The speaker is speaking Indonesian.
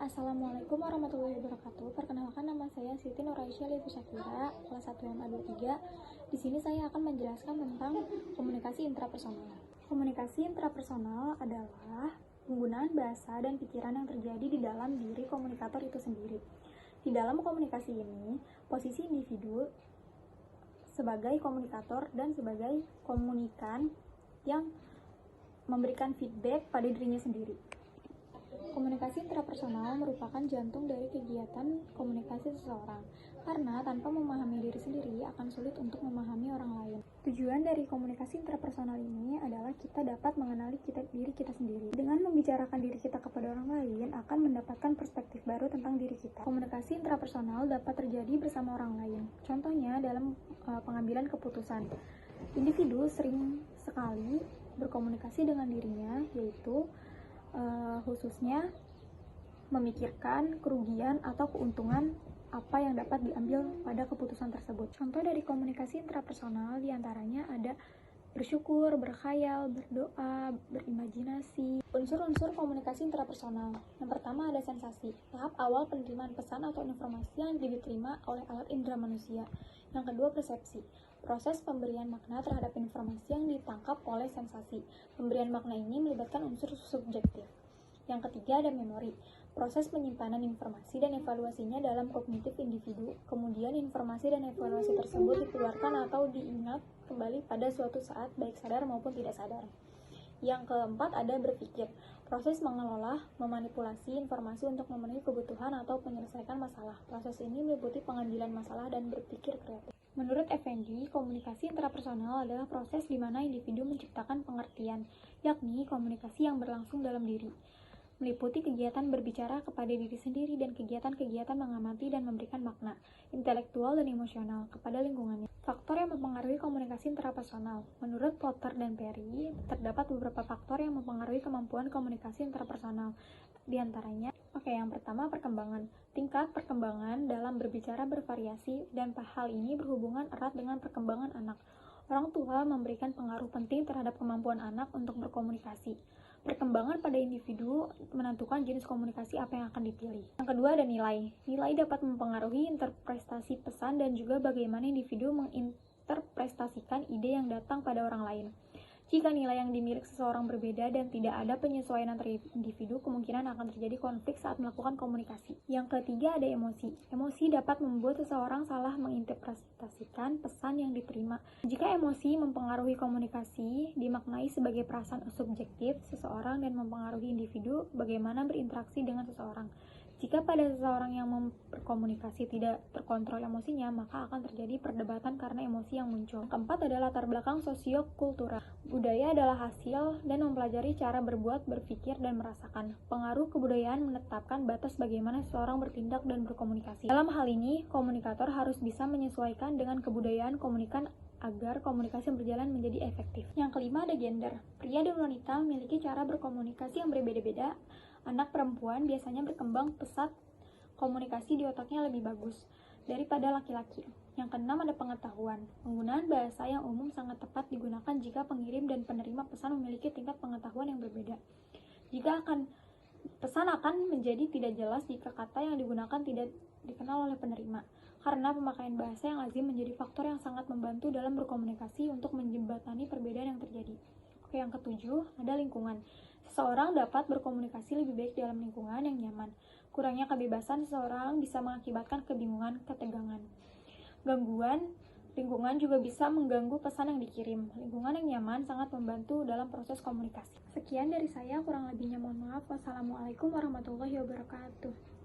Assalamualaikum warahmatullahi wabarakatuh. Perkenalkan, nama saya Siti Nuraisyah Livi Syakira, kelas 1 MA 23. Di sini saya akan menjelaskan tentang komunikasi intrapersonal. Komunikasi intrapersonal adalah penggunaan bahasa dan pikiran yang terjadi di dalam diri komunikator itu sendiri. Di dalam komunikasi ini, posisi individu sebagai komunikator dan sebagai komunikan yang memberikan feedback pada dirinya sendiri. Komunikasi intrapersonal merupakan jantung dari kegiatan komunikasi seseorang, karena tanpa memahami diri sendiri akan sulit untuk memahami orang lain. Tujuan dari komunikasi intrapersonal ini adalah kita dapat mengenali diri kita sendiri. Dengan membicarakan diri kita kepada orang lain, akan mendapatkan perspektif baru tentang diri kita. Komunikasi intrapersonal dapat terjadi bersama orang lain. Contohnya dalam pengambilan keputusan. Individu sering sekali berkomunikasi dengan dirinya, yaitu khususnya memikirkan kerugian atau keuntungan apa yang dapat diambil pada keputusan tersebut. Contoh dari komunikasi intrapersonal diantaranya ada bersyukur, berkhayal, berdoa, berimajinasi. Unsur-unsur komunikasi intrapersonal. Yang pertama ada sensasi, tahap awal penerimaan pesan atau informasi yang diterima oleh alat indera manusia. Yang kedua persepsi, proses pemberian makna terhadap informasi yang ditangkap oleh sensasi. Pemberian makna ini melibatkan unsur subjektif. Yang ketiga ada memori, proses penyimpanan informasi dan evaluasinya dalam kognitif individu. Kemudian informasi dan evaluasi tersebut dikeluarkan atau diingat kembali pada suatu saat, baik sadar maupun tidak sadar. Yang keempat ada berpikir, proses mengelola, memanipulasi informasi untuk memenuhi kebutuhan atau menyelesaikan masalah. Proses ini meliputi pengambilan masalah dan berpikir kreatif. Menurut Effendi, komunikasi intrapersonal adalah proses di mana individu menciptakan pengertian, yakni komunikasi yang berlangsung dalam diri. Meliputi kegiatan berbicara kepada diri sendiri dan kegiatan-kegiatan mengamati dan memberikan makna, intelektual dan emosional, kepada lingkungannya. Faktor yang mempengaruhi komunikasi intrapersonal. Menurut Potter dan Perry, terdapat beberapa faktor yang mempengaruhi kemampuan komunikasi intrapersonal. Di antaranya, yang pertama perkembangan. Tingkat perkembangan dalam berbicara bervariasi dan hal ini berhubungan erat dengan perkembangan anak. Orang tua memberikan pengaruh penting terhadap kemampuan anak untuk berkomunikasi. Perkembangan pada individu menentukan jenis komunikasi apa yang akan dipilih. Yang kedua ada nilai. Nilai dapat mempengaruhi interpretasi pesan dan juga bagaimana individu menginterpretasikan ide yang datang pada orang lain. Jika nilai yang dimiliki seseorang berbeda dan tidak ada penyesuaian antar individu, kemungkinan akan terjadi konflik saat melakukan komunikasi. Yang ketiga ada emosi. Emosi dapat membuat seseorang salah menginterpretasikan pesan yang diterima. Jika emosi mempengaruhi komunikasi, dimaknai sebagai perasaan subjektif seseorang dan mempengaruhi individu bagaimana berinteraksi dengan seseorang. Jika pada seseorang yang berkomunikasi tidak terkontrol emosinya, maka akan terjadi perdebatan karena emosi yang muncul. Yang keempat adalah latar belakang sosio-kultural. Budaya adalah hasil dan mempelajari cara berbuat, berpikir, dan merasakan. Pengaruh kebudayaan menetapkan batas bagaimana seseorang bertindak dan berkomunikasi. Dalam hal ini, komunikator harus bisa menyesuaikan dengan kebudayaan komunikan agar komunikasi berjalan menjadi efektif. Yang kelima ada gender. Pria dan wanita memiliki cara berkomunikasi yang berbeda-beda. Anak perempuan biasanya berkembang pesat, komunikasi di otaknya lebih bagus daripada laki-laki. Yang keenam ada pengetahuan. Penggunaan bahasa yang umum sangat tepat digunakan jika pengirim dan penerima pesan memiliki tingkat pengetahuan yang berbeda. Pesan akan menjadi tidak jelas jika kata yang digunakan tidak dikenal oleh penerima. Karena pemakaian bahasa yang lazim menjadi faktor yang sangat membantu dalam berkomunikasi untuk menjembatani perbedaan yang terjadi. Yang ketujuh ada lingkungan. Seseorang dapat berkomunikasi lebih baik dalam lingkungan yang nyaman. Kurangnya kebebasan seseorang bisa mengakibatkan kebingungan, ketegangan. Gangguan lingkungan juga bisa mengganggu pesan yang dikirim. Lingkungan yang nyaman sangat membantu dalam proses komunikasi. Sekian dari saya, kurang lebihnya mohon maaf. Wassalamualaikum warahmatullahi wabarakatuh.